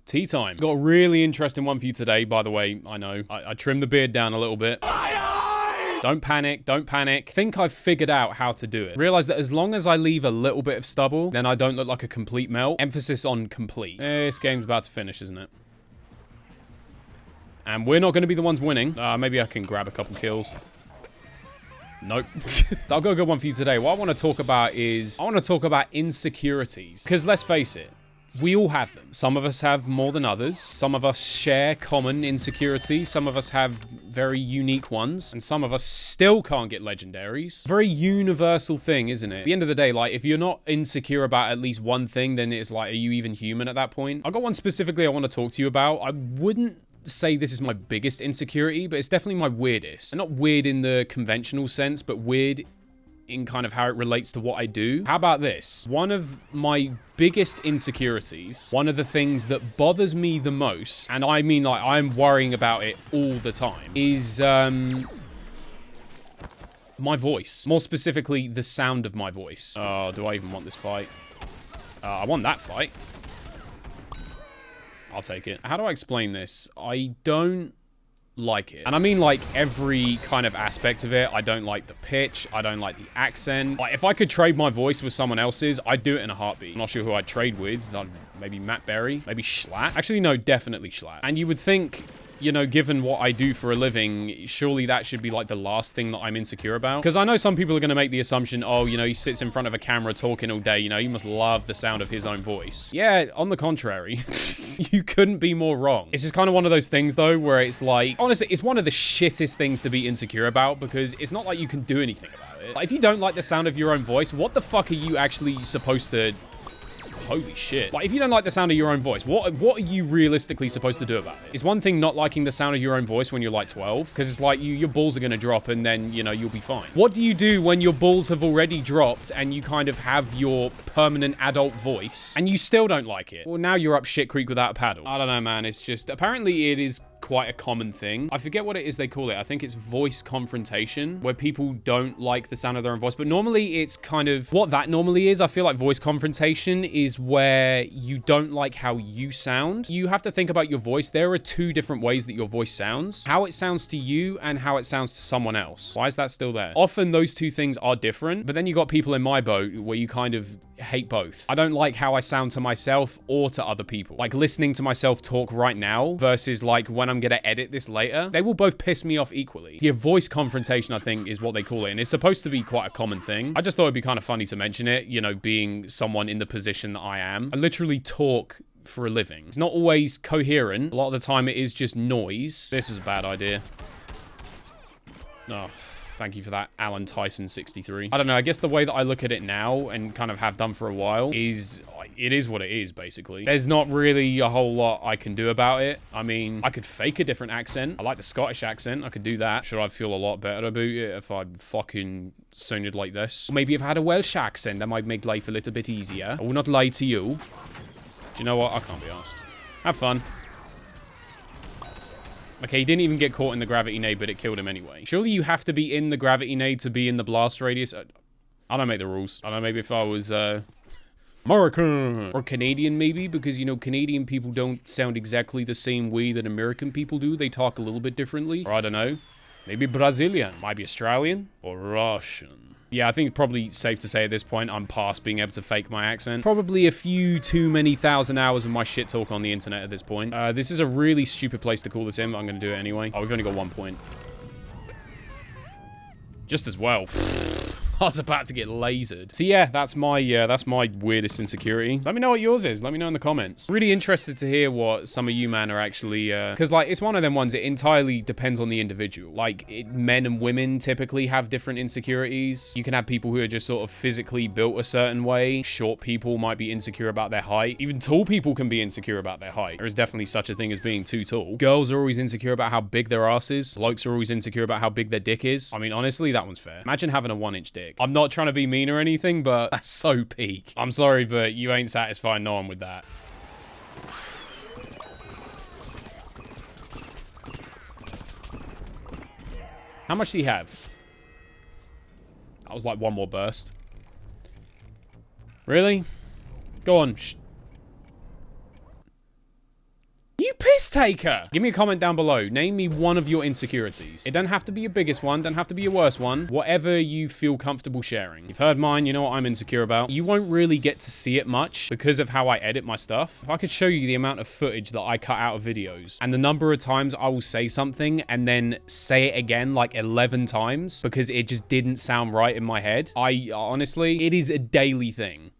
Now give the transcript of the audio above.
Tea time. Got a really interesting one for you today, by the way. I know. I trimmed the beard down a little bit. Don't panic, don't panic. Think I've figured out how to do it. Realize that as long as I leave a little bit of stubble, then I don't look like a complete melt. Emphasis on complete. This game's about to finish, isn't it? And we're not going to be the ones winning. Maybe I can grab a couple kills. Nope. So I've got a good one for you today. What I want to talk about is, I want to talk about insecurities. Because let's face it, we all have them. Some of us have more than others. Some of us share common insecurities. Some of us have very unique ones. And some of us still can't get legendaries. Very universal thing, isn't it? At the end of the day, like, if you're not insecure about at least one thing, then it's like, are you even human at that point? I've got one specifically I want to talk to you about. I wouldn't say this is my biggest insecurity, but it's definitely my weirdest. And not weird in the conventional sense, but weird in kind of how it relates to what I do. How about this? One of my biggest insecurities, one of the things that bothers me the most, and I mean like I'm worrying about it all the time, is my voice. More specifically, the sound of my voice. Oh, do I even want this fight? I want that fight. I'll take it. How do I explain this? I don't like it. And I mean like every kind of aspect of it. I don't like the pitch. I don't like the accent. Like if I could trade my voice with someone else's, I'd do it in a heartbeat. I'm not sure who I'd trade with. Maybe Matt Berry, maybe Schlatt. Actually, no, definitely Schlatt. And you would think, you know, given what I do for a living, surely that should be like the last thing that I'm insecure about. Because I know some people are going to make the assumption, oh, you know, he sits in front of a camera talking all day, you know, he must love the sound of his own voice. Yeah, on the contrary, you couldn't be more wrong. It's just kind of one of those things though, where it's like, honestly, it's one of the shittest things to be insecure about because it's not like you can do anything about it. Like, if you don't like the sound of your own voice, what the fuck are you actually supposed to... Holy shit. Like, if you don't like the sound of your own voice, what are you realistically supposed to do about it? It's one thing not liking the sound of your own voice when you're like 12, because it's like your balls are going to drop and then, you know, you'll be fine. What do you do when your balls have already dropped and you kind of have your permanent adult voice and you still don't like it? Well, now you're up shit creek without a paddle. I don't know, man. It's just, apparently it is quite a common thing. I forget what it is they call it. I think it's voice confrontation, where people don't like the sound of their own voice. But normally it's kind of what that normally is. I feel like voice confrontation is where you don't like how you sound. You have to think about your voice. There are two different ways that your voice sounds. How it sounds to you and how it sounds to someone else. Why is that still there? Often those two things are different, but then you got people in my boat where you kind of hate both. I don't like how I sound to myself or to other people. Like listening to myself talk right now versus like when I'm gonna edit this later, they will both piss me off equally. Your voice confrontation, I think, is what they call it, and it's supposed to be quite a common thing. I just thought it'd be kind of funny to mention it, you know, being someone in the position that I am. I literally talk for a living. It's not always coherent. A lot of the time it is just noise. This is a bad idea. Oh, thank you for that, Alan Tyson 63. I don't know, I guess the way that I look at it now and kind of have done for a while is, it is what it is, basically. There's not really a whole lot I can do about it. I mean, I could fake a different accent. I like the Scottish accent. I could do that. Should I feel a lot better about it if I fucking sounded like this? Or maybe if I had a Welsh accent, that might make life a little bit easier. I will not lie to you. Do you know what? I can't be asked. Have fun. Okay, he didn't even get caught in the gravity nade, but it killed him anyway. Surely you have to be in the gravity nade to be in the blast radius. I don't make the rules. I don't know, maybe if I was American or Canadian, maybe, because, you know, Canadian people don't sound exactly the same way that American people do. They talk a little bit differently. Or I don't know, maybe Brazilian, might be Australian or Russian. Yeah, I think it's probably safe to say at this point I'm past being able to fake my accent. Probably a few too many thousand hours of my shit talk on the internet at this point. This is a really stupid place to call this in, but I'm going to do it anyway. Oh, we've only got 1 point. Just as well. I was about to get lasered. So yeah, that's my weirdest insecurity. Let me know what yours is. Let me know in the comments. Really interested to hear what some of you man are actually, because like it's one of them ones, it entirely depends on the individual. Like men and women typically have different insecurities. You can have people who are just sort of physically built a certain way. Short people might be insecure about their height. Even tall people can be insecure about their height. There is definitely such a thing as being too tall. Girls are always insecure about how big their ass is. Blokes are always insecure about how big their dick is. I mean, honestly, that one's fair. Imagine having a 1-inch dick. I'm not trying to be mean or anything, but that's so peak. I'm sorry, but you ain't satisfying no one with that. How much do you have? That was like one more burst. Really? Go on. piss taker. Give me a comment down below. Name me one of your insecurities. It doesn't have to be your biggest one. Doesn't have to be your worst one. Whatever you feel comfortable sharing. You've heard mine. You know what I'm insecure about. You won't really get to see it much because of how I edit my stuff. If I could show you the amount of footage that I cut out of videos and the number of times I will say something and then say it again like 11 times because it just didn't sound right in my head. Honestly, it is a daily thing.